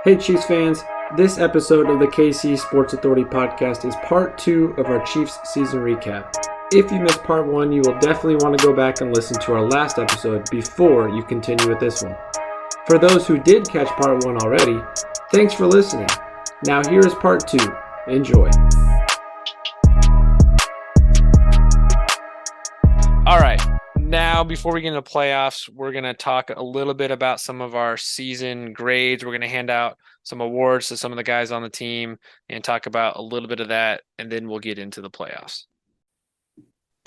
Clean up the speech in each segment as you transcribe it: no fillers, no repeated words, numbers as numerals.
Hey Chiefs fans, this episode of the KC Sports Authority podcast is part 2 of our Chiefs season recap. If you missed part 1, you will definitely want to go back and listen to our last episode before you continue with this one. For those who did catch part 1 already, thanks for listening. Now here is part 2. Enjoy. All right. Now, before we get into playoffs, we're going to talk a little bit about some of our season grades. We're going to hand out some awards to some of the guys on the team and talk about a little bit of that, and then we'll get into the playoffs.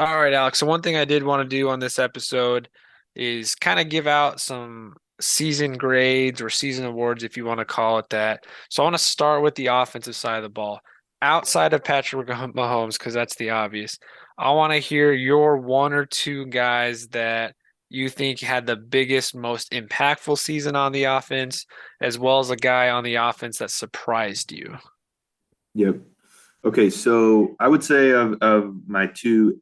All right, Alex. So one thing I did want to do on this episode is kind of give out some season grades or season awards, if you want to call it that. So I want to start with the offensive side of the ball. Outside of Patrick Mahomes, because that's the obvious, I want to hear your one or two guys that you think had the biggest, most impactful season on the offense, as well as a guy on the offense that surprised you. Yep. Okay, so I would say of my two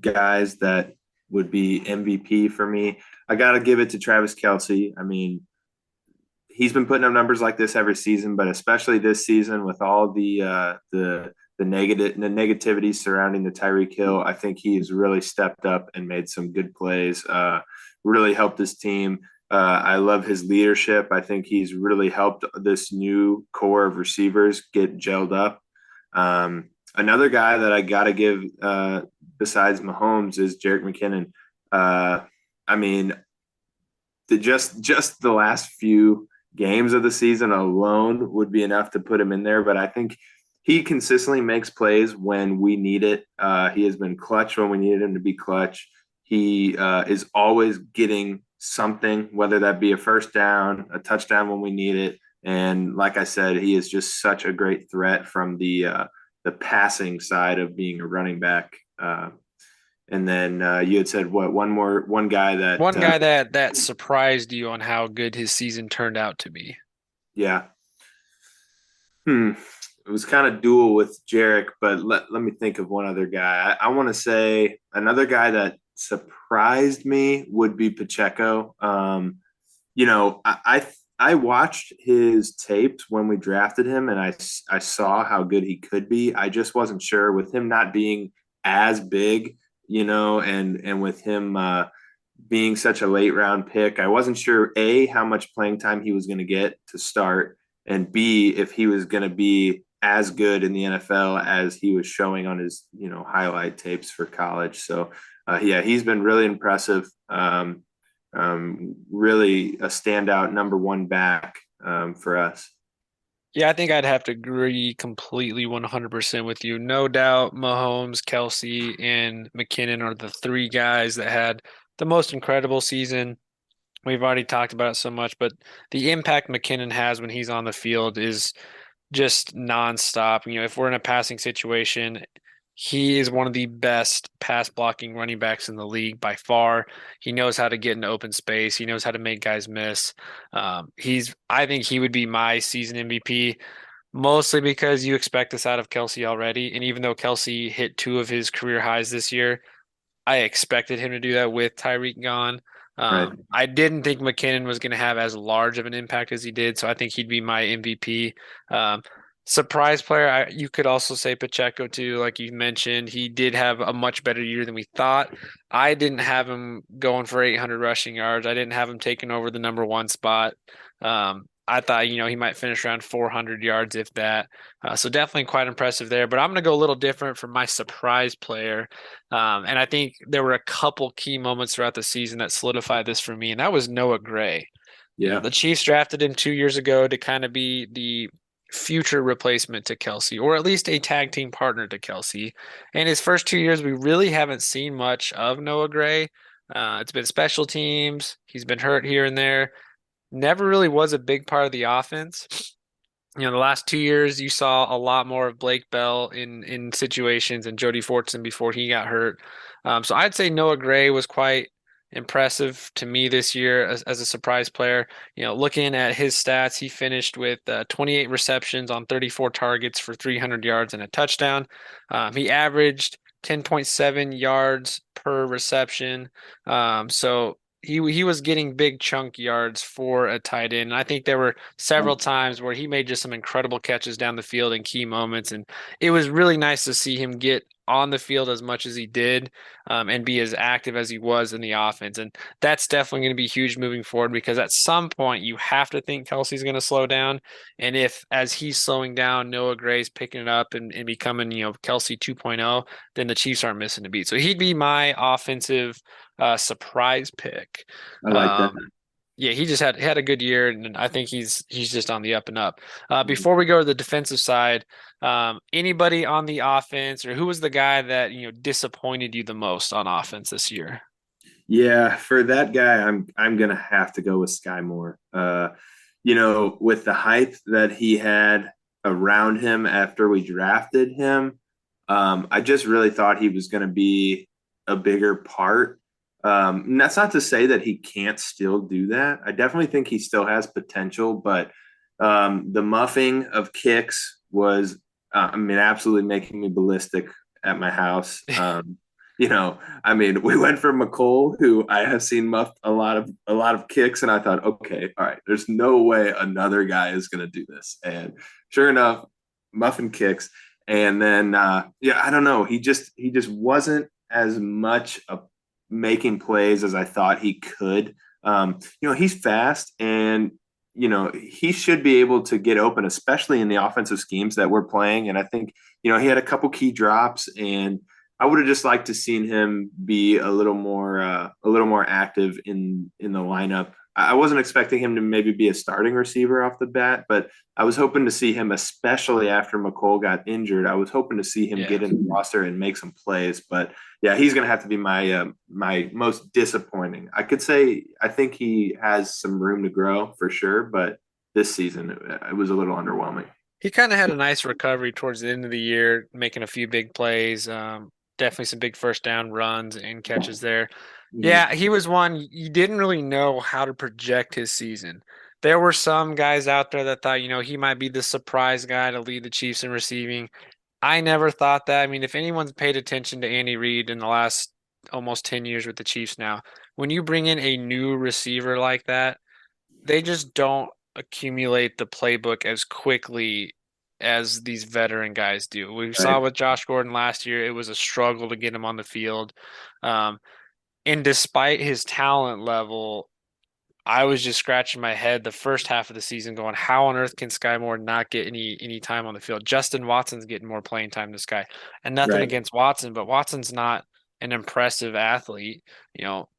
guys that would be MVP for me, I got to give it to Travis Kelce. I mean, he's been putting up numbers like this every season, but especially this season with all the negativity surrounding the Tyreek Hill, I think he's really stepped up and made some good plays. Really helped his team. I love his leadership. I think he's really helped this new core of receivers get gelled up. Another guy that I got to give besides Mahomes is Jerick McKinnon. I mean, just the last few games of the season alone would be enough to put him in there. But I think he consistently makes plays when we need it. He has been clutch when we needed him to be clutch. He is always getting something, whether that be a first down, a touchdown when we need it. And like I said, he is just such a great threat from the passing side of being a running back. And then you had said one guy that surprised you on how good his season turned out to be. Yeah. It was kind of dual with Jerick, but let me think of one other guy. I want to say another guy that surprised me would be Pacheco. I watched his tapes when we drafted him, and I saw how good he could be. I just wasn't sure with him not being as big, and with him being such a late round pick, I wasn't sure A, how much playing time he was going to get to start, and B, if he was going to be as good in the NFL as he was showing on his, highlight tapes for college. So, he's been really impressive. Really a standout number one back for us. Yeah, I think I'd have to agree completely 100% with you. No doubt Mahomes, Kelce, and McKinnon are the three guys that had the most incredible season. We've already talked about it so much, but the impact McKinnon has when he's on the field is just nonstop. If we're in a passing situation, he is one of the best pass blocking running backs in the league by far. He knows how to get into open space. He knows how to make guys miss. I think he would be my season MVP, mostly because you expect this out of Kelce already. And even though Kelce hit 2 of his career highs this year, I expected him to do that with Tyreek gone. Right. I didn't think McKinnon was going to have as large of an impact as he did, so I think he'd be my MVP. Surprise player, you could also say Pacheco too, like you mentioned. He did have a much better year than we thought. I didn't have him going for 800 rushing yards. I didn't have him taking over the number 1 spot. I thought, he might finish around 400 yards, if that. So definitely quite impressive there. But I'm going to go a little different for my surprise player. And I think there were a couple key moments throughout the season that solidified this for me, and that was Noah Gray. Yeah. The Chiefs drafted him 2 years ago to kind of be the future replacement to Kelce, or at least a tag team partner to Kelce. And his first 2 years, we really haven't seen much of Noah Gray. It's been special teams. He's been hurt here and there. Never really was a big part of the offense. The last 2 years, you saw a lot more of Blake Bell in situations and Jody Fortson before he got hurt. So I'd say Noah Gray was quite impressive to me this year as a surprise player. Looking at his stats, he finished with 28 receptions on 34 targets for 300 yards and a touchdown. He averaged 10.7 yards per reception. So he was getting big chunk yards for a tight end. And I think there were several times where he made just some incredible catches down the field in key moments, and it was really nice to see him get on the field as much as he did, and be as active as he was in the offense. And that's definitely going to be huge moving forward because at some point you have to think Kelsey's going to slow down. And if as he's slowing down, Noah Gray's picking it up and becoming, Kelsey 2.0, then the Chiefs aren't missing a beat. So he'd be my offensive surprise pick. I like that. Um, yeah, he just had a good year, and I think he's just on the up and up. Mhm. Before we go to the defensive side, anybody on the offense, or who was the guy that disappointed you the most on offense this year? Yeah, for that guy, I'm gonna have to go with Sky Moore. With the hype that he had around him after we drafted him, I just really thought he was gonna be a bigger part. And that's not to say that he can't still do that. I definitely think he still has potential, but the muffing of kicks was, absolutely making me ballistic at my house. We went from McCole, who I have seen muffed a lot of kicks, and I thought, okay, all right, there's no way another guy is going to do this. And sure enough, muffin kicks, and then I don't know, he just wasn't as much making plays as I thought he could. He's fast, and he should be able to get open, especially in the offensive schemes that we're playing. And I think he had a couple key drops, and I would have just liked to seen him be a little more active in the lineup. I wasn't expecting him to maybe be a starting receiver off the bat, but I was hoping to see him, especially after McCole got injured. I was hoping to see him get in the roster and make some plays. But yeah, he's going to have to be my most disappointing. I could say I think he has some room to grow for sure, but this season it was a little underwhelming. He kind of had a nice recovery towards the end of the year, making a few big plays. Definitely some big first down runs and catches there. Mhm. Yeah, he was one you didn't really know how to project his season. There were some guys out there that thought, he might be the surprise guy to lead the Chiefs in receiving. I never thought that. I mean, if anyone's paid attention to Andy Reid in the last almost 10 years with the Chiefs now, when you bring in a new receiver like that, they just don't accumulate the playbook as quickly as these veteran guys do. We saw Right, with Josh Gordon last year, it was a struggle to get him on the field. Um, and despite his talent level, I was just scratching my head the first half of the season going, how on earth can Sky Moore not get any time on the field? Justin Watson's getting more playing time than this guy. And nothing right, against Watson, but Watson's not an impressive athlete.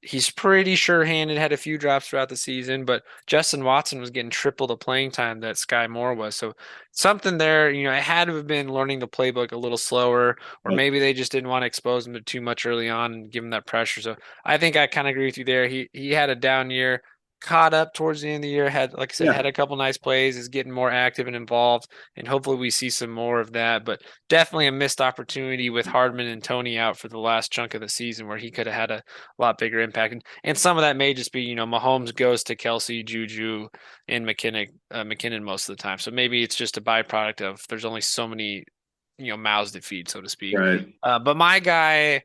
He's pretty sure-handed, had a few drops throughout the season, but Justin Watson was getting triple the playing time that Sky Moore was. So something there, it had to have been learning the playbook a little slower, or right. maybe they just didn't want to expose him to too much early on and give him that pressure. So I think I kind of agree with you there. He had a down year, caught up towards the end of the year, had, like I said, Yeah, had a couple nice plays, is getting more active and involved, and hopefully we see some more of that. But definitely a missed opportunity with Hardman and Tony out for the last chunk of the season where he could have had a lot bigger impact. And some of that may just be, Mahomes goes to Kelsey, Juju, and McKinnon most of the time. So maybe it's just a byproduct of there's only so many, mouths to feed, so to speak. right. But my guy,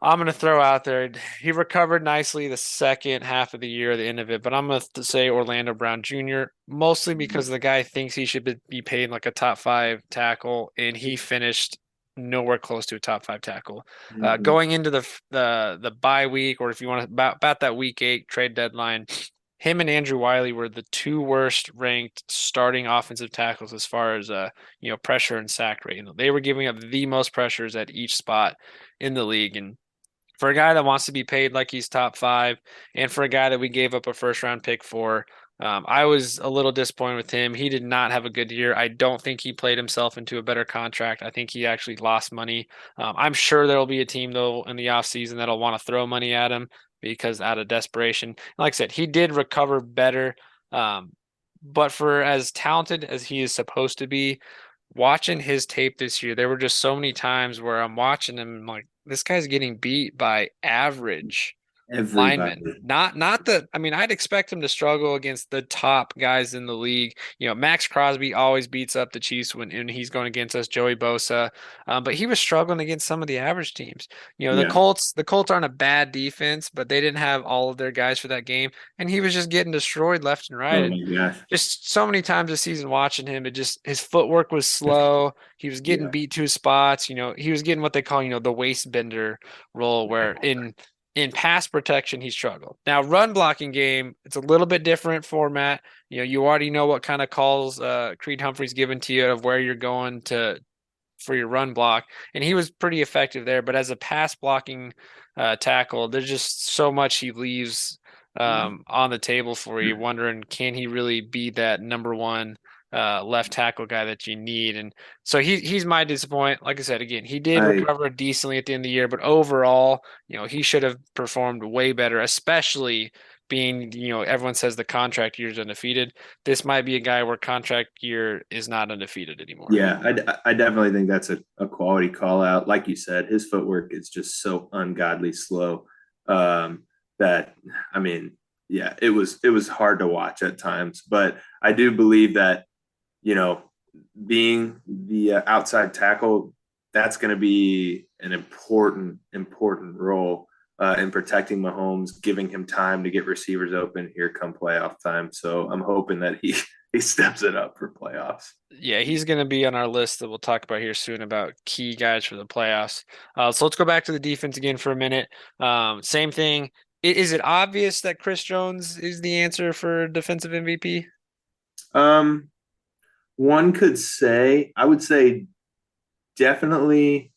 I'm going to throw out there, he recovered nicely the second half of the year, the end of it, but I'm going to say Orlando Brown Jr., mostly because the guy thinks he should be paid like a top five tackle, and he finished nowhere close to a top five tackle. Mhm. Going into the bye week, or if you want to about that week 8 trade deadline, him and Andrew Wiley were the two worst ranked starting offensive tackles as far as pressure and sack rate. They were giving up the most pressures at each spot in the league, and for a guy that wants to be paid like he's top five, and for a guy that we gave up a first round pick for, I was a little disappointed with him. He did not have a good year. I don't think he played himself into a better contract. I think he actually lost money. I'm sure there will be a team, though, in the offseason that'll want to throw money at him because out of desperation. Like I said, he did recover better. Um, but for as talented as he is supposed to be, watching his tape this year, there were just so many times where I'm watching him like, this guy's getting beat by average Everybody. linemen. Not the I mean, I'd expect him to struggle against the top guys in the league. Max Crosby always beats up the Chiefs when he's going against us, Joey Bosa. But he was struggling against some of the average teams. The Yeah. Colts aren't a bad defense, but they didn't have all of their guys for that game, and he was just getting destroyed left and right. Oh And my gosh. just so many times this season watching him, his footwork was slow. He was getting Yeah. beat to his spots. He was getting what they call, the waist bender role, where in pass protection, he struggled. Now, run blocking game, it's a little bit different format. You already know what kind of calls Creed Humphrey's given to you of where you're going for your run block, and he was pretty effective there. But as a pass blocking tackle, there's just so much he leaves on the table for you, wondering, can he really be that number one left tackle guy that you need? And so he's my disappointment. Like I said, again, he did I recover decently at the end of the year, but overall, he should have performed way better, especially being, everyone says the contract year is undefeated. This might be a guy where contract year is not undefeated anymore. Yeah, I definitely think that's a quality call out. Like you said, his footwork is just so ungodly slow. That I mean, yeah, it was hard to watch at times. But I do believe that, you know, being the outside tackle, that's going to be an important role in protecting Mahomes, giving him time to get receivers open here come playoff time. So I'm hoping that he steps it up for playoffs. Yeah, he's going to be on our list that we'll talk about here soon about key guys for the playoffs. So let's go back to the defense again for a minute. Same thing. Is it obvious that Chris Jones is the answer for defensive MVP? Um, One could say, I would say definitely.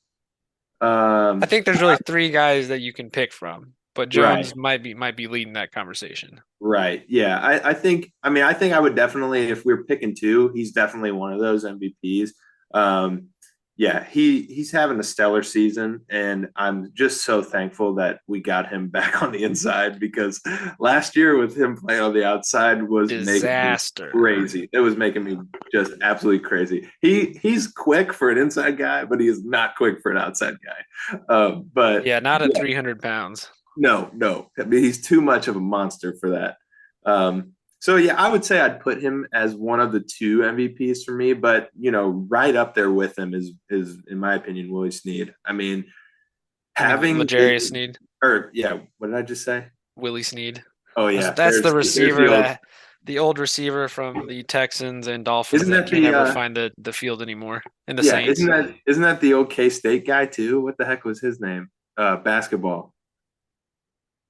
I think there's really three guys that you can pick from, but Right, Jones might be leading that conversation. right. Yeah, I think I would definitely, if we we're picking two, he's definitely one of those MVPs. Um, yeah, he's having a stellar season, and I'm just so thankful that we got him back on the inside, because last year with him playing on the outside was making me Disaster. crazy. It was making me just absolutely crazy. He's quick for an inside guy, but he is not quick for an outside guy. But Yeah, not at yeah, 300 pounds. no. I mean, he's too much of a monster for that. So yeah, I would say I'd put him as one of the two MVPs for me, but right up there with him is in my opinion Willie Snead. I mean, You mean having L'Jarius Sneed? or yeah, what did I just say? Willie Sneed. Oh yeah, That's the there's receiver the old receiver from the Texans and Dolphins isn't that that can the never find the field anymore, and the yeah, Saints. isn't that the old K State guy too? What the heck was his name? Basketball.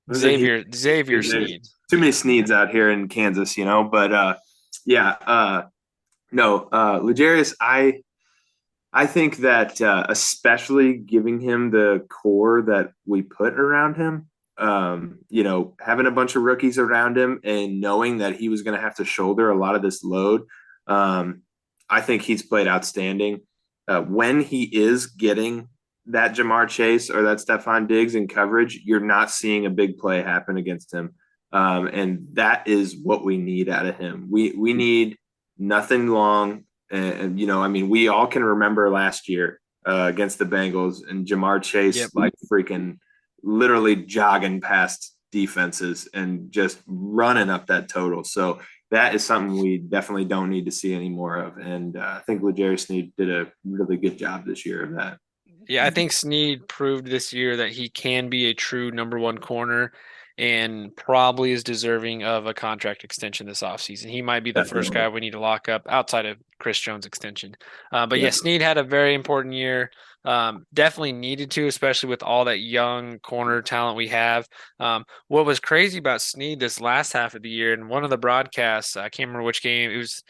Was it he? Xavier There's Sneed. too many Sneeds out here in Kansas, but yeah, no, L'Jarius, I think that especially giving him the core that we put around him, having a bunch of rookies around him and knowing that he was going to have to shoulder a lot of this load, I think he's played outstanding. When he is getting that Jamar Chase or that Stephon Diggs in coverage, you're not seeing a big play happen against him. And that is what we need out of him. We need nothing long. And I mean, we all can remember last year against the Bengals and Jamar Chase, Yep. like freaking literally jogging past defenses and just running up that total. So that is something we definitely don't need to see any more of. And I think L'Jarius Sneed did a really good job this year of that. Yeah, I think Sneed proved this year that he can be a true number one corner and probably is deserving of a contract extension this offseason. He might be the first Definitely. guy we need to lock up outside of Chris Jones' extension. But Yeah. yeah, Sneed had a very important year. Definitely needed to, especially with all that young corner talent we have. What was crazy about Sneed this last half of the year, and one of the broadcasts, I can't remember which game it was.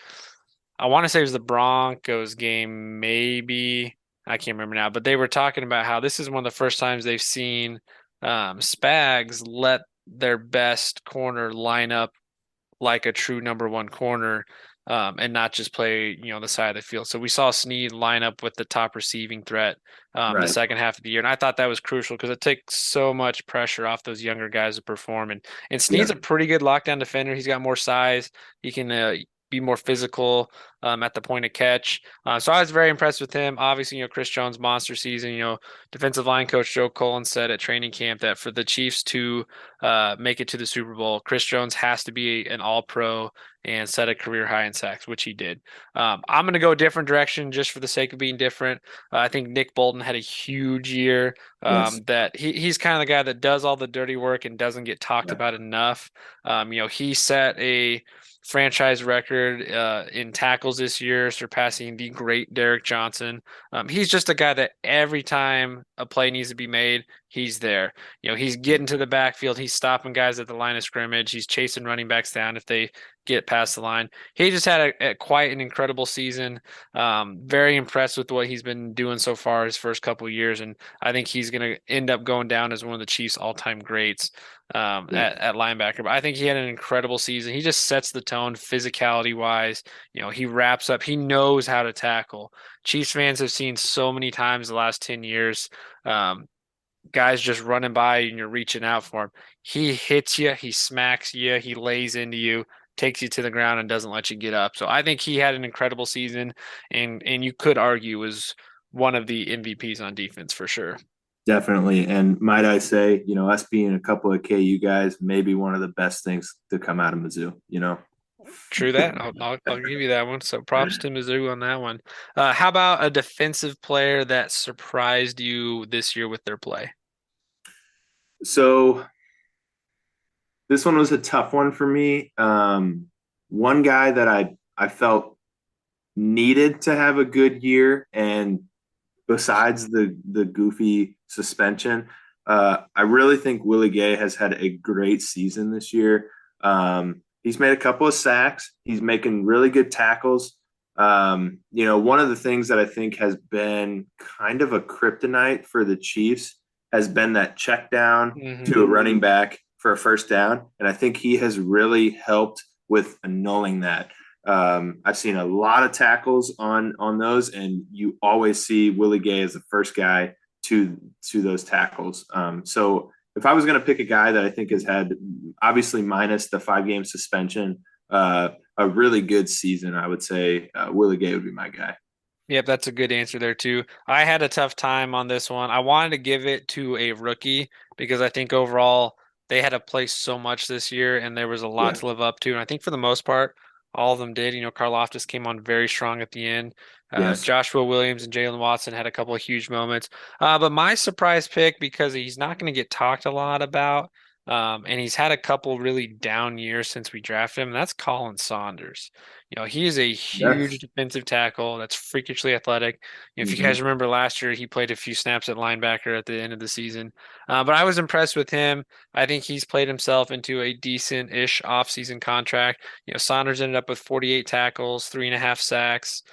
I want to say it was the Broncos game, maybe. I can't remember now, but they were talking about how this is one of the first times they've seen Spags let their best corner line up like a true number one corner, and not just play, the side of the field. So we saw Snead line up with the top receiving threat the Right. second half of the year. And I thought that was crucial because it takes so much pressure off those younger guys to perform. And Snead's Yeah. a pretty good lockdown defender. He's got more size. He can be more physical at the point of catch. So I was very impressed with him. Obviously, Chris Jones monster season. Defensive line coach Joe Cullen said at training camp that for the Chiefs to make it to the Super Bowl, Chris Jones has to be an All-Pro and set a career high in sacks, which he did. I'm going to go a different direction just for the sake of being different. I think Nick Bolton had a huge year. Yes. That he's kind of the guy that does all the dirty work and doesn't get talked Yeah. about enough. He set a franchise record in tackles this year, surpassing the great Derek Johnson. He's just a guy that every time a play needs to be made, he's there. He's getting to the backfield. He's stopping guys at the line of scrimmage. He's chasing running backs down if they get past the line. He just had a quite an incredible season. Very impressed with what he's been doing so far his first couple of years, and I think he's going to end up going down as one of the Chiefs' all-time greats at linebacker. But I think he had an incredible season. He just sets the tone physicality-wise. He wraps up. He knows how to tackle. Chiefs fans have seen so many times the last 10 years. Guys just running by and you're reaching out for him. He hits you, he smacks you, he lays into you, takes you to the ground and doesn't let you get up. So I think he had an incredible season and you could argue was one of the MVPs on defense for sure. Definitely. And might I say, us being a couple of KU guys, maybe one of the best things to come out of Mizzou, True that. I'll give you that one. So props to Mizzou on that one. How about a defensive player that surprised you this year with their play? So this one was a tough one for me. One guy that I felt needed to have a good year, and besides the goofy suspension, I really think Willie Gay has had a great season this year. He's made a couple of sacks. He's making really good tackles. One of the things that I think has been kind of a kryptonite for the Chiefs has been that check down to a running back for a first down. And I think he has really helped with annulling that. I've seen a lot of tackles on those, and you always see Willie Gay as the first guy to those tackles. So if I was going to pick a guy that I think has had, obviously minus the 5-game suspension, a really good season, I would say Willie Gay would be my guy. Yep, that's a good answer there too. I had a tough time on this one. I wanted to give it to a rookie because I think overall they had to play so much this year and there was a lot to live up to. And I think for the most part, all of them did. Karlaftis came on very strong at the end. Yes. Joshua Williams and Jalen Watson had a couple of huge moments. But my surprise pick, because he's not going to get talked a lot about, and he's had a couple really down years since we drafted him, and that's Colin Saunders. He is a huge defensive tackle that's freakishly athletic. If you guys remember last year, he played a few snaps at linebacker at the end of the season. But I was impressed with him. I think he's played himself into a decent-ish offseason contract. Saunders ended up with 48 tackles, 3.5 sacks,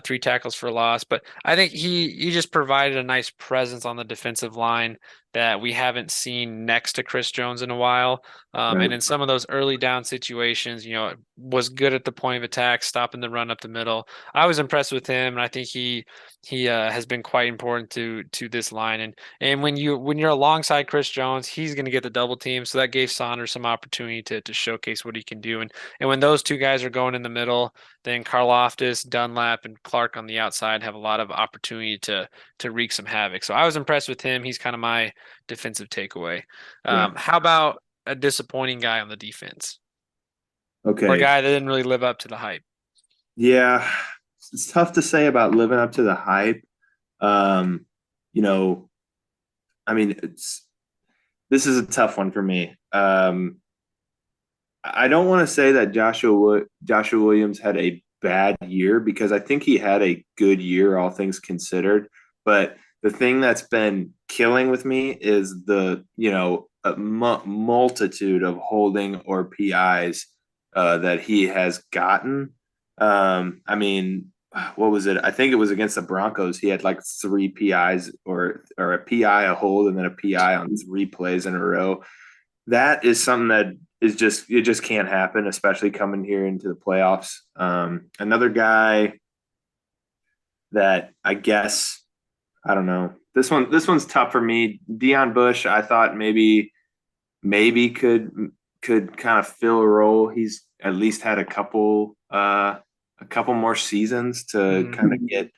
3 tackles for loss. But I think he just provided a nice presence on the defensive line that we haven't seen next to Chris Jones in a while. And in some of those early down situations, was good at the point of attack, stopping the run up the middle. I was impressed with him, and I think he has been quite important to this line. And when you're alongside Chris Jones, he's going to get the double team, so that gave Saunders some opportunity to showcase what he can do. And when those two guys are going in the middle, then Karlaftis, Dunlap, and Clark on the outside have a lot of opportunity to wreak some havoc. So I was impressed with him. He's kind of my defensive takeaway. How about a disappointing guy on the defense? Okay. Or a guy that didn't really live up to the hype. Yeah, it's tough to say about living up to the hype. This is a tough one for me. I don't want to say that Joshua Williams had a bad year, because I think he had a good year, all things considered. But the thing that's been killing with me is the a multitude of holding or PIs that he has gotten. What was it? I think it was against the Broncos. He had like 3 PIs or a PI, a hold, and then a PI on 3 plays in a row. That is something that it just can't happen, especially coming here into the playoffs. Another guy that I guess, I don't know. This one's tough for me. Deion Bush, I thought maybe could could kind of fill a role. He's at least had a couple more seasons to Mhm. kind of get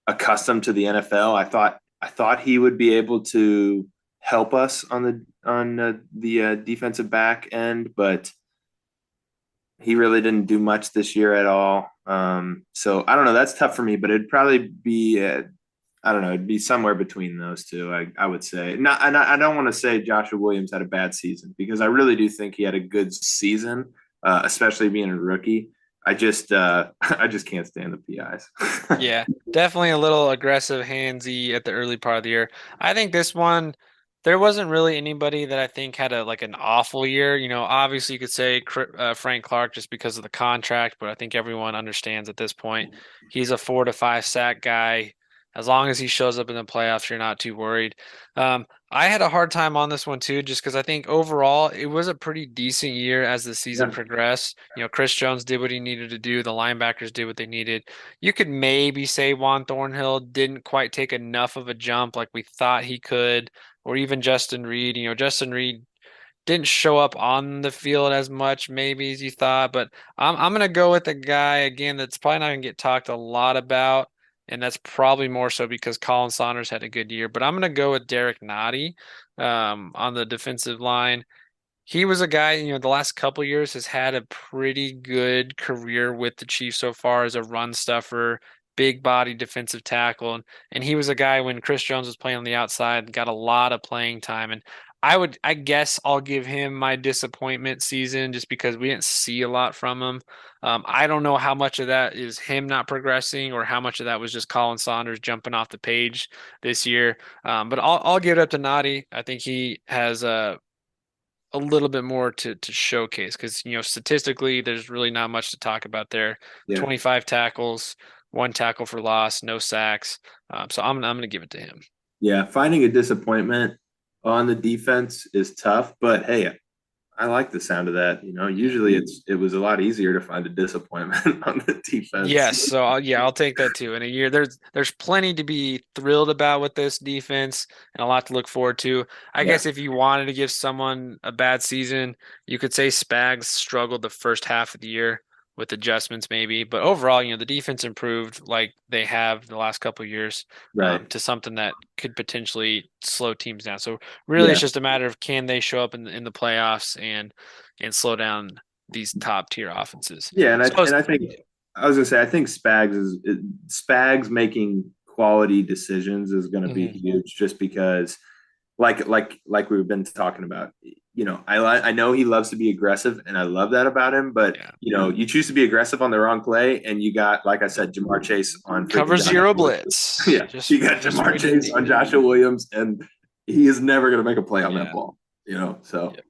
accustomed to the NFL. I thought he would be able to help us on the defensive back end, but he really didn't do much this year at all. So I don't know. That's tough for me, but it'd probably be I don't know. It'd be somewhere between those two. I would say. Not, and I don't want to say Joshua Williams had a bad season because I really do think he had a good season, especially being a rookie. I just can't stand the PIs. Yeah, definitely a little aggressive, handsy at the early part of the year. I think this one, there wasn't really anybody that I think had an awful year. Obviously you could say Frank Clark just because of the contract, but I think everyone understands at this point he's a 4 to 5 sack guy. As long as he shows up in the playoffs, you're not too worried. Um, I had a hard time on this one too, just because I think overall it was a pretty decent year as the season Yeah. progressed. Chris Jones did what he needed to do. The linebackers did what they needed. You could maybe say Juan Thornhill didn't quite take enough of a jump like we thought he could, or even Justin Reed. Justin Reed didn't show up on the field as much maybe as you thought, but I'm gonna go with a guy again that's probably not gonna get talked a lot about, and that's probably more so because Colin Saunders had a good year. But I'm gonna go with Derek Nottie on the defensive line. He was a guy, the last couple years has had a pretty good career with the Chiefs so far as a run stuffer, big body defensive tackle. And he was a guy when Chris Jones was playing on the outside, got a lot of playing time. And I guess I'll give him my disappointment season just because we didn't see a lot from him. I don't know how much of that is him not progressing or how much of that was just Colin Saunders jumping off the page this year. But I'll give it up to Noddy. I think he has a little bit more to showcase because statistically there's really not much to talk about there. Yeah. 25 tackles, 1 tackle for loss, no sacks. So I'm gonna give it to him. Yeah, finding a disappointment on the defense is tough, but hey, I like the sound of that. Usually it was a lot easier to find a disappointment on the defense. Yes, so I'll take that too. In a year, there's plenty to be thrilled about with this defense and a lot to look forward to. I Yeah, guess if you wanted to give someone a bad season, you could say Spags struggled the first half of the year with adjustments maybe, but overall, the defense improved like they have the last couple of years right. to something that could potentially slow teams down. So really, it's Yeah, just a matter of can they show up in the playoffs and slow down these top tier offenses. yeah, and So I think I was gonna say I think Spags making quality decisions is gonna be Mhm. huge, just because like we've been talking about. I know he loves to be aggressive, and I love that about him. But Yeah. you choose to be aggressive on the wrong play, and you got, like I said, Jamar Chase on freaking Cover Joshua zero Williams. blitz. Yeah, you got Just Jamar waiting Chase deep. on Joshua Williams, and he is never going to make a play on that Yeah. ball. So Yeah.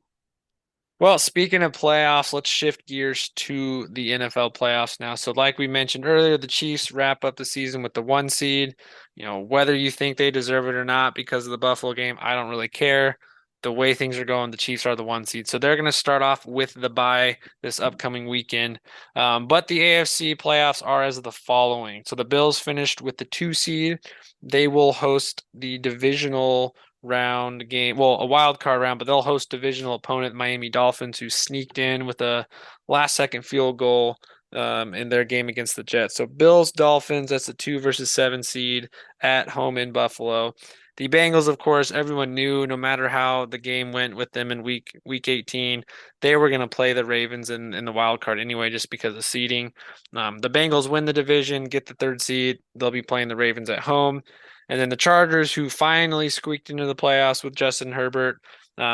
Well, speaking of playoffs, let's shift gears to the NFL playoffs now. So, like we mentioned earlier, the Chiefs wrap up the season with the 1 seed. Whether you think they deserve it or not because of the Buffalo game, I don't really care. The way things are going, the Chiefs are the 1 seed. So they're going to start off with the bye this upcoming weekend. But the AFC playoffs are as the following. So the Bills finished with the 2 seed. They will host the divisional round game, well, a wild card round, but they'll host divisional opponent Miami Dolphins, who sneaked in with a last second field goal in their game against the Jets. So Bills Dolphins, that's a 2 versus 7 seed at home in Buffalo. The Bengals, of course, everyone knew no matter how the game went with them in week 18, they were going to play the Ravens in the wild card anyway, just because of seeding. The Bengals win the division, get the 3rd seed. They'll be playing the Ravens at home. And then the Chargers, who finally squeaked into the playoffs with Justin Herbert,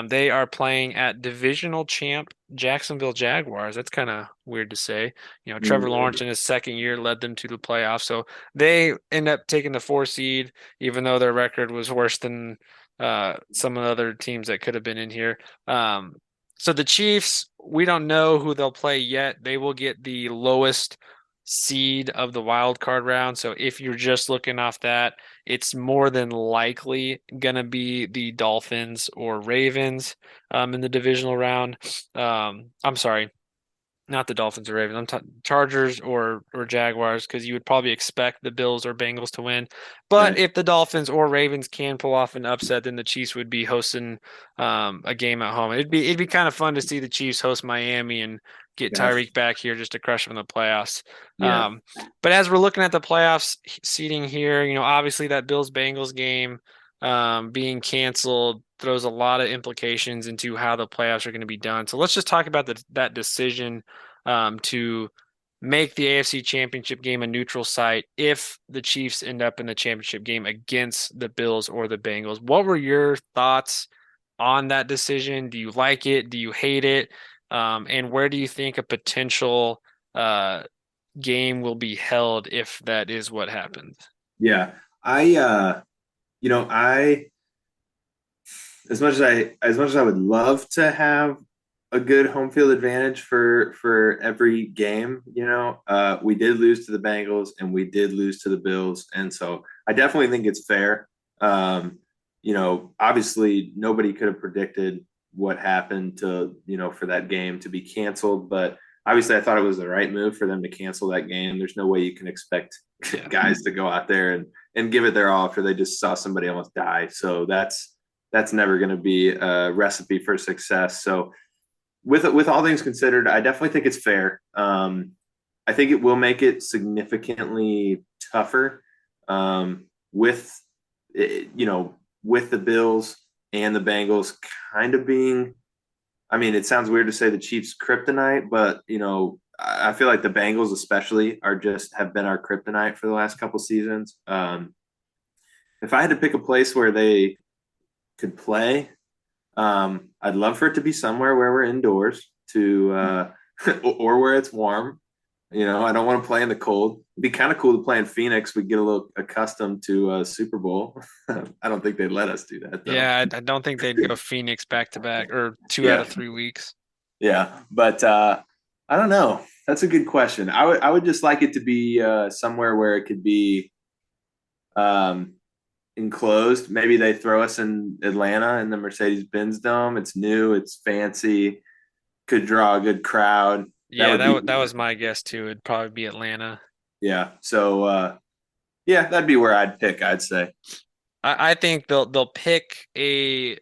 they are playing at divisional champ Jacksonville Jaguars. That's kind of weird to say. Trevor Lawrence in his 2nd year led them to the playoffs. So they end up taking the 4 seed, even though their record was worse than some of the other teams that could have been in here. So the Chiefs, we don't know who they'll play yet. They will get the lowest seed of the wild card round. So if you're just looking off that, it's more than likely going to be the Dolphins or Ravens in the divisional round. I'm sorry. Not the Dolphins or Ravens. I'm talking Chargers or Jaguars, because you would probably expect the Bills or Bengals to win. But Right. if the Dolphins or Ravens can pull off an upset, then the Chiefs would be hosting a game at home. It'd be kind of fun to see the Chiefs host Miami and get Yes. Tyreek back here just to crush them in the playoffs. Yeah. But as we're looking at the playoffs seating here, obviously that Bills Bengals game being canceled throws a lot of implications into how the playoffs are going to be done. So let's just talk about that decision to make the AFC Championship game a neutral site if the Chiefs end up in the championship game against the Bills or the Bengals. What were your thoughts on that decision? Do you like it? Do you hate it? And where do you think a potential game will be held if that is what happens? Yeah. I as much as I would love to have a good home field advantage for every game, we did lose to the Bengals and we did lose to the Bills, and so I definitely think it's fair. Obviously nobody could have predicted what happened for that game to be canceled, but obviously I thought it was the right move for them to cancel that game. There's no way you can expect guys to go out there and give it their all after they just saw somebody almost die. So that's never going to be a recipe for success. So with all things considered, I definitely think it's fair. I think it will make it significantly tougher with with the Bills and the Bengals kind of being. I mean, it sounds weird to say the Chiefs' kryptonite, but I feel like the Bengals especially have been our kryptonite for the last couple seasons. If I had to pick a place where they could play, I'd love for it to be somewhere where we're indoors or where it's warm. I don't want to play in the cold. It'd be kind of cool to play in Phoenix. We'd get a little accustomed to Super Bowl. I don't think they'd let us do that though. Yeah, I don't think they'd go Phoenix back to back or 2 out of 3 weeks. Yeah, but I don't know. That's a good question. I would just like it to be somewhere where it could be enclosed. Maybe they throw us in Atlanta in the Mercedes-Benz Dome. It's new, it's fancy, could draw a good crowd. Yeah, that was my guess too. It'd probably be Atlanta. Yeah. So yeah, that'd be where I'd pick, I'd say. I think they'll pick a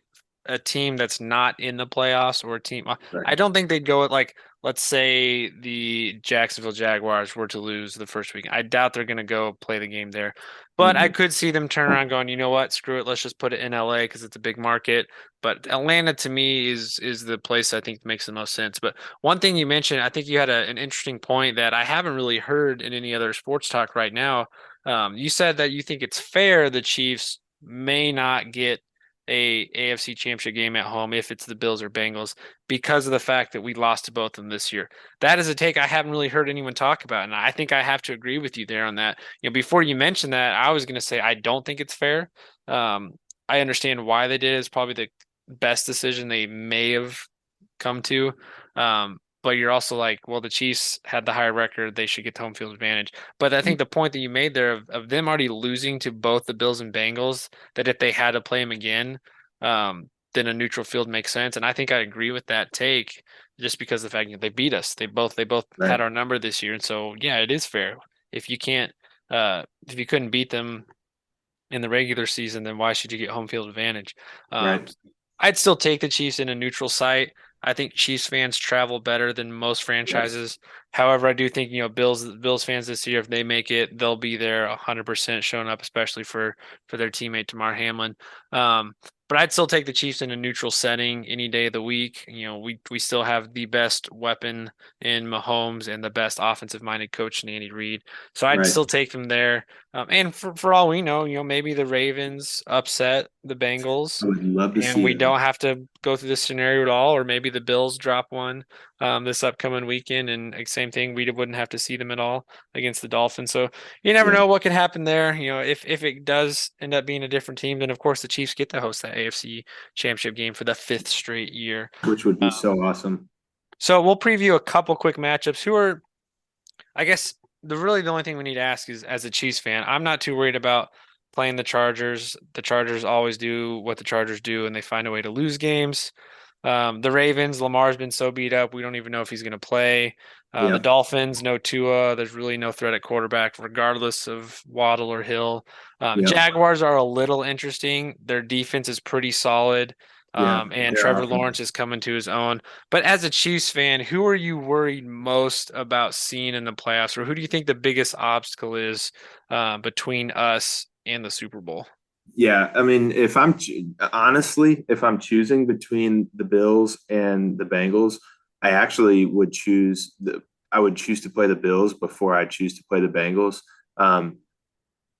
team that's not in the playoffs or a team. Right. I don't think they'd go with, like, let's say the Jacksonville Jaguars were to lose the first week. I doubt they're going to go play the game there. But I could see them turn around going, you know what, screw it, let's just put it in LA because it's a big market. But Atlanta to me is the place I think makes the most sense. But one thing you mentioned, I think you had an interesting point that I haven't really heard in any other sports talk right now. You said that you think it's fair the Chiefs may not get a AFC Championship game at home if it's the Bills or Bengals because of the fact that we lost to both of them this year. That is a take I haven't really heard anyone talk about, and I think I have to agree with you there on that. Before you mentioned that, I was going to say I don't think it's fair. I understand why they did it. It's probably the best decision they may have come to. But you're also like, well, the Chiefs had the higher record. They should get the home field advantage. But I think the point that you made there of them already losing to both the Bills and Bengals, that if they had to play them again, then a neutral field makes sense. And I think I agree with that take just because of the fact that they beat us. They both Right. had our number this year. And so, yeah, it is fair. If you couldn't beat them in the regular season, then why should you get home field advantage? Right. I'd still take the Chiefs in a neutral site. I think Chiefs fans travel better than most franchises. However, I do think, Bills fans this year, if they make it, they'll be there 100% showing up, especially for their teammate Damar Hamlin. But I'd still take the Chiefs in a neutral setting any day of the week. We still have the best weapon in Mahomes and the best offensive-minded coach in Andy Reid. So I'd still take them there. And for all we know, maybe the Ravens upset the Bengals. I would love to And see we that. don't have to go through this scenario at all, or maybe the Bills drop one this upcoming weekend, and same thing, we wouldn't have to see them at all against the Dolphins. So you never know what could happen there. If it does end up being a different team, then of course the Chiefs get to host that AFC Championship game for the 5th straight year, which would be so awesome. So we'll preview a couple quick matchups. Who are, I guess, the only thing we need to ask is, as a Chiefs fan, I'm not too worried about playing the Chargers. The Chargers always do what the Chargers do, and they find a way to lose games. The Ravens, Lamar's been so beat up, we don't even know if he's going to play. The Yeah. Dolphins, no Tua. There's really no threat at quarterback, regardless of Waddle or Hill. Yeah. Jaguars are a little interesting. Their defense is pretty solid. Yeah. And Their Trevor offense. Lawrence is coming to his own. But as a Chiefs fan, who are you worried most about seeing in the playoffs, or who do you think the biggest obstacle is between us and the Super Bowl? Yeah, I mean, honestly, if I'm choosing between the Bills and the Bengals, I actually would choose I would choose to play the Bills before I choose to play the Bengals. Um,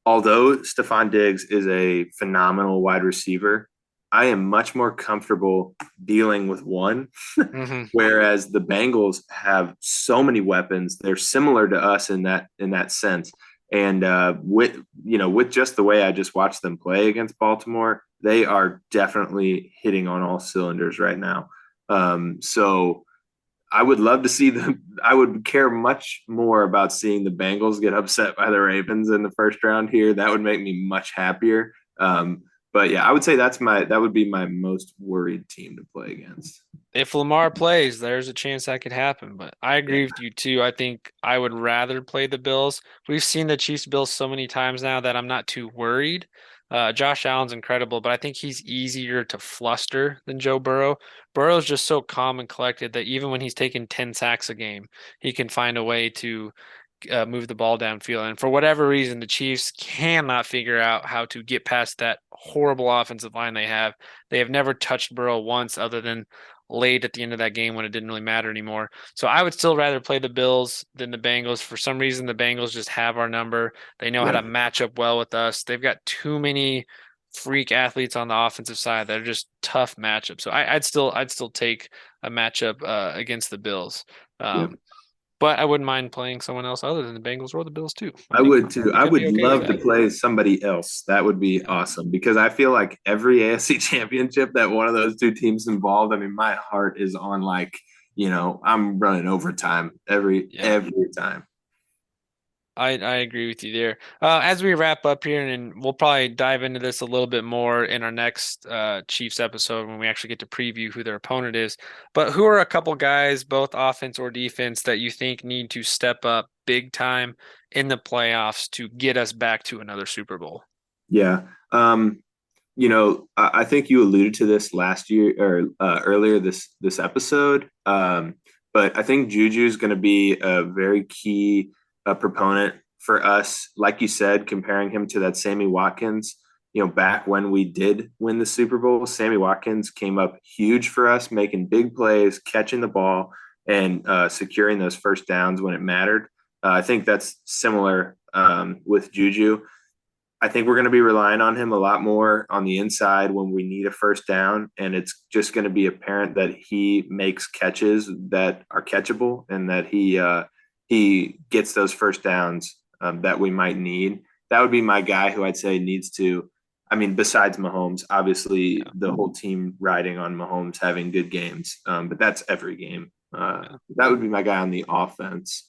Although Stephon Diggs is a phenomenal wide receiver, I am much more comfortable dealing with one. Hmm. Whereas the Bengals have so many weapons, they're similar to us in that sense. And with just the way I just watched them play against Baltimore, they are definitely hitting on all cylinders right now. So I would love to see them. I would care much more about seeing the Bengals get upset by the Ravens in the first round here. That would make me much happier. But yeah, I would say that would be my most worried team to play against. If Lamar plays, there's a chance that could happen. But I Yeah, agree with you too. I think I would rather play the Bills. We've seen the Chiefs Bills so many times now that I'm not too worried. Josh Allen's incredible, but I think he's easier to fluster than Joe Burrow. Burrow's just so calm and collected that even when he's taking 10 sacks a game, he can find a way to move the ball downfield. And for whatever reason, the Chiefs cannot figure out how to get past that horrible offensive line they have. They have never touched Burrow once other than late at the end of that game when it didn't really matter anymore. So I would still rather play the Bills than the Bengals. For some reason, the Bengals just have our number. They know how yeah, to match up well with us. They've got too many freak athletes on the offensive side that are just tough matchups. So I'd still take a matchup against the Bills. yeah. Um, but I wouldn't mind playing someone else other than the Bengals or the Bills too. I I think would too. we I could be would okay with love to that. play somebody else. That would be Yeah. awesome because I feel like every AFC championship that one of those two teams involved, I mean, my heart is on I'm running overtime Yeah. every time. I agree with you there. As we wrap up here, and we'll probably dive into this a little bit more in our next Chiefs episode when we actually get to preview who their opponent is. But who are a couple guys, both offense or defense, that you think need to step up big time in the playoffs to get us back to another Super Bowl? Yeah. I think you alluded to this last year or earlier this episode. But I think Juju is going to be a very key proponent for us. Like you said, comparing him to that Sammy Watkins. Back when we did win the Super Bowl, Sammy Watkins came up huge for us, making big plays, catching the ball, and securing those first downs when it mattered. I think that's similar with Juju. I think we're going to be relying on him a lot more on the inside when we need a first down. And it's just going to be apparent that he makes catches that are catchable and that he gets those first downs that we might need. That would be my guy who I'd say needs to. I mean, besides Mahomes, obviously Yeah. the whole team riding on Mahomes having good games, but that's every game. Yeah. That would be my guy on the offense.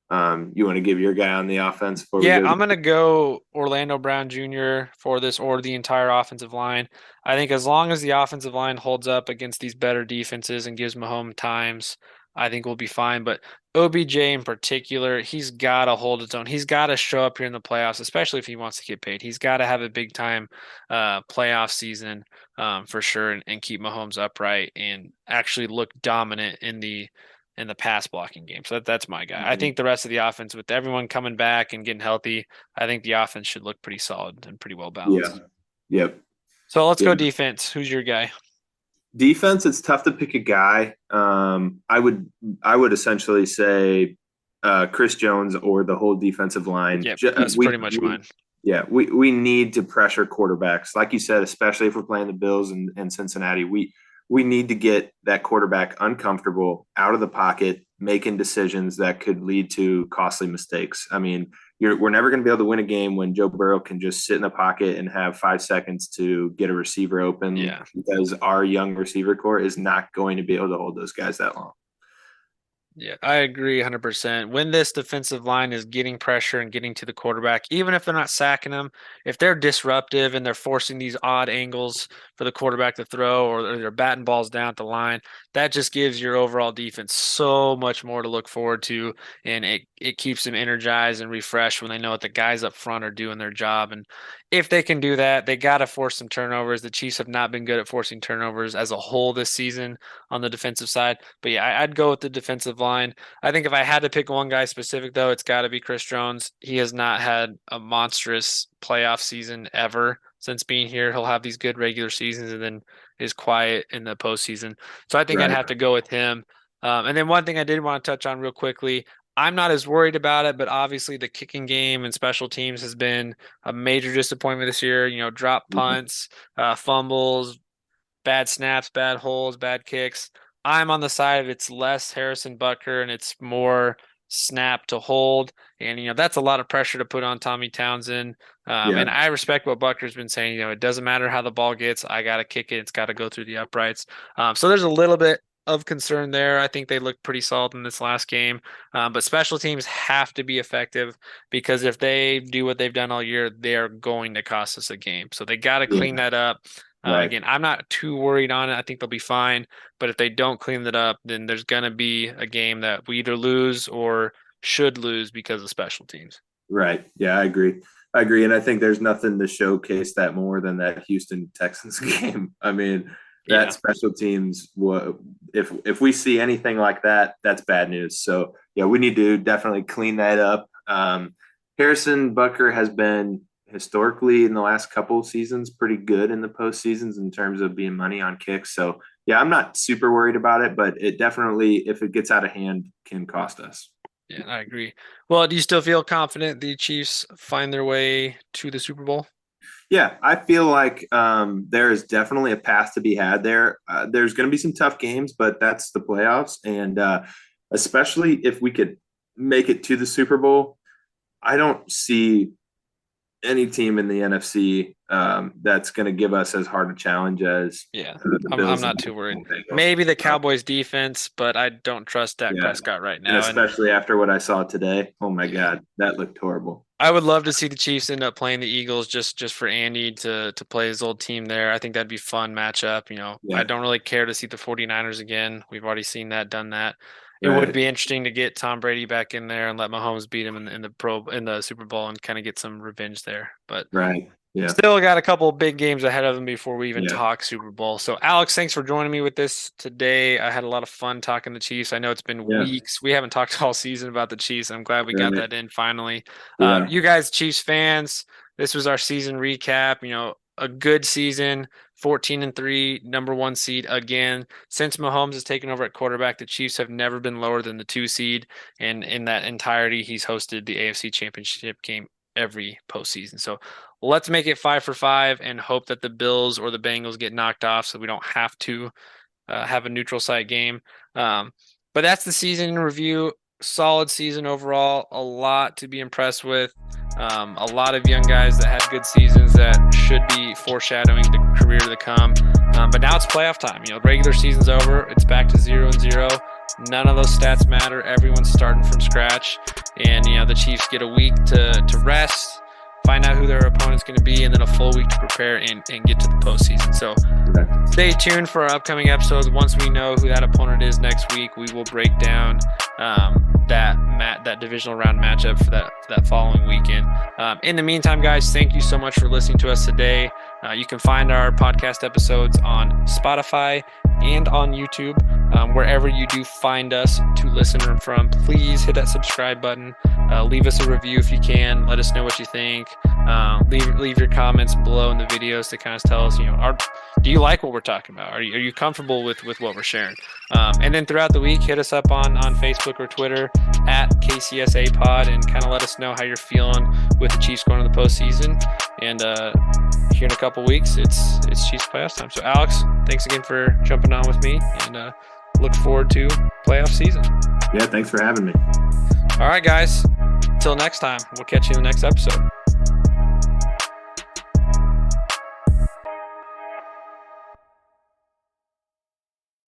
You want to give your guy on the offense before we Yeah, go? I'm gonna go Orlando Brown Jr. for this or the entire offensive line. I think as long as the offensive line holds up against these better defenses and gives Mahomes times, I think we'll be fine. But OBJ in particular, he's got to hold his own. He's got to show up here in the playoffs, especially if he wants to get paid. He's got to have a big time playoff season for sure and keep Mahomes upright and actually look dominant in the pass blocking game. So that's my guy. I think the rest of the offense, with everyone coming back and getting healthy, I think the offense should look pretty solid and pretty well Yeah. balanced. Yep. So let's Yeah. go defense. Who's your guy? Defense, it's tough to pick a guy. I would essentially say Chris Jones or the whole defensive line. Yep, that's pretty much mine. Yeah, we need to pressure quarterbacks, like you said, especially if we're playing the Bills and Cincinnati. We need to get that quarterback uncomfortable, out of the pocket, making decisions that could lead to costly mistakes. I mean, we're never going to be able to win a game when Joe Burrow can just sit in the pocket and have 5 seconds to get a receiver open Yeah. because our young receiver core is not going to be able to hold those guys that long. Yeah, I agree 100%. When this defensive line is getting pressure and getting to the quarterback, even if they're not sacking them, if they're disruptive and they're forcing these odd angles for the quarterback to throw, or they're batting balls down at the line. That just gives your overall defense so much more to look forward to, and it keeps them energized and refreshed when they know that the guys up front are doing their job. And if they can do that, they got to force some turnovers. The Chiefs have not been good at forcing turnovers as a whole this season on the defensive side. But yeah, I'd go with the defensive line. I think if I had to pick one guy specific, though, it's got to be Chris Jones. He has not had a monstrous playoff season ever since being here. He'll have these good regular seasons and then is quiet in the postseason. So I think I'd have to go with him. And then one thing I did want to touch on real quickly, I'm not as worried about it, but obviously the kicking game and special teams has been a major disappointment this year. Drop punts, fumbles, bad snaps, bad holds, bad kicks. I'm on the side of it's less Harrison Butker and it's more snap to hold. And, that's a lot of pressure to put on Tommy Townsend. And I respect what Butker's been saying. It doesn't matter how the ball gets. I got to kick it. It's got to go through the uprights. So there's a little bit of concern there. I think they looked pretty solid in this last game. But special teams have to be effective, because if they do what they've done all year, they are going to cost us a game. So they got to clean that up. Again, I'm not too worried on it. I think they'll be fine. But if they don't clean that up, then there's going to be a game that we either lose or should lose because of special teams. Right. Yeah, I agree. And I think there's nothing to showcase that more than that Houston Texans game. I mean, that special teams, if we see anything like that, that's bad news. So, yeah, we need to definitely clean that up. Harrison Butker has been historically in the last couple of seasons pretty good in the postseasons in terms of being money on kicks. So, yeah, I'm not super worried about it, but it definitely, if it gets out of hand, can cost us. Yeah, I agree. Well, do you still feel confident the Chiefs find their way to the Super Bowl? Yeah, I feel like there is definitely a path to be had there. There's going to be some tough games, but that's the playoffs. And especially if we could make it to the Super Bowl, I don't see any team in the NFC that's going to give us as hard a challenge as the Bills. I'm not too worried. Maybe the Cowboys defense, but I don't trust Dak Prescott right now. And especially after what I saw today. Oh my God, that looked horrible. I would love to see the Chiefs end up playing the Eagles just for Andy to play his old team there. I think that'd be a fun matchup. I don't really care to see the 49ers again. We've already seen that, done that. It would be interesting to get Tom Brady back in there and let Mahomes beat him in the Super Bowl and kind of get some revenge there. But still got a couple of big games ahead of them before we even talk Super Bowl. So, Alex, thanks for joining me with this today. I had a lot of fun talking the Chiefs. I know it's been weeks. We haven't talked all season about the Chiefs. I'm glad we got that in finally. You guys, Chiefs fans, this was our season recap. A good season, 14-3, number 1 seed again. Since Mahomes has taken over at quarterback, the Chiefs have never been lower than the 2 seed. And in that entirety, he's hosted the AFC Championship game every postseason. So let's make it 5 for 5 and hope that the Bills or the Bengals get knocked off so we don't have to have a neutral site game. But that's the season in review. Solid season overall. A lot to be impressed with. A lot of young guys that had good seasons that should be foreshadowing the career to come. But now it's playoff time. Regular season's over. It's back to 0-0. None of those stats matter. Everyone's starting from scratch. And, the Chiefs get a week to rest, find out who their opponent's going to be, and then a full week to prepare and get to the postseason. So stay tuned for our upcoming episodes. Once we know who that opponent is next week, we will break down that divisional round matchup for that following weekend. In the meantime, guys, thank you so much for listening to us today. You can find our podcast episodes on Spotify and on YouTube. Wherever you do find us to listen from, please hit that subscribe button. Leave us a review if you can. Let us know what you think. Leave your comments below in the videos to kind of tell us, do you like what we're talking about? Are you comfortable with what we're sharing? And then throughout the week, hit us up on Facebook or Twitter at KCSA Pod and kind of let us know how you're feeling with the Chiefs going to the postseason. And here in a couple weeks, it's Chiefs playoffs time. So, Alex, thanks again for jumping on with me, and look forward to playoff season. Yeah, thanks for having me. All right, guys. Until next time, we'll catch you in the next episode.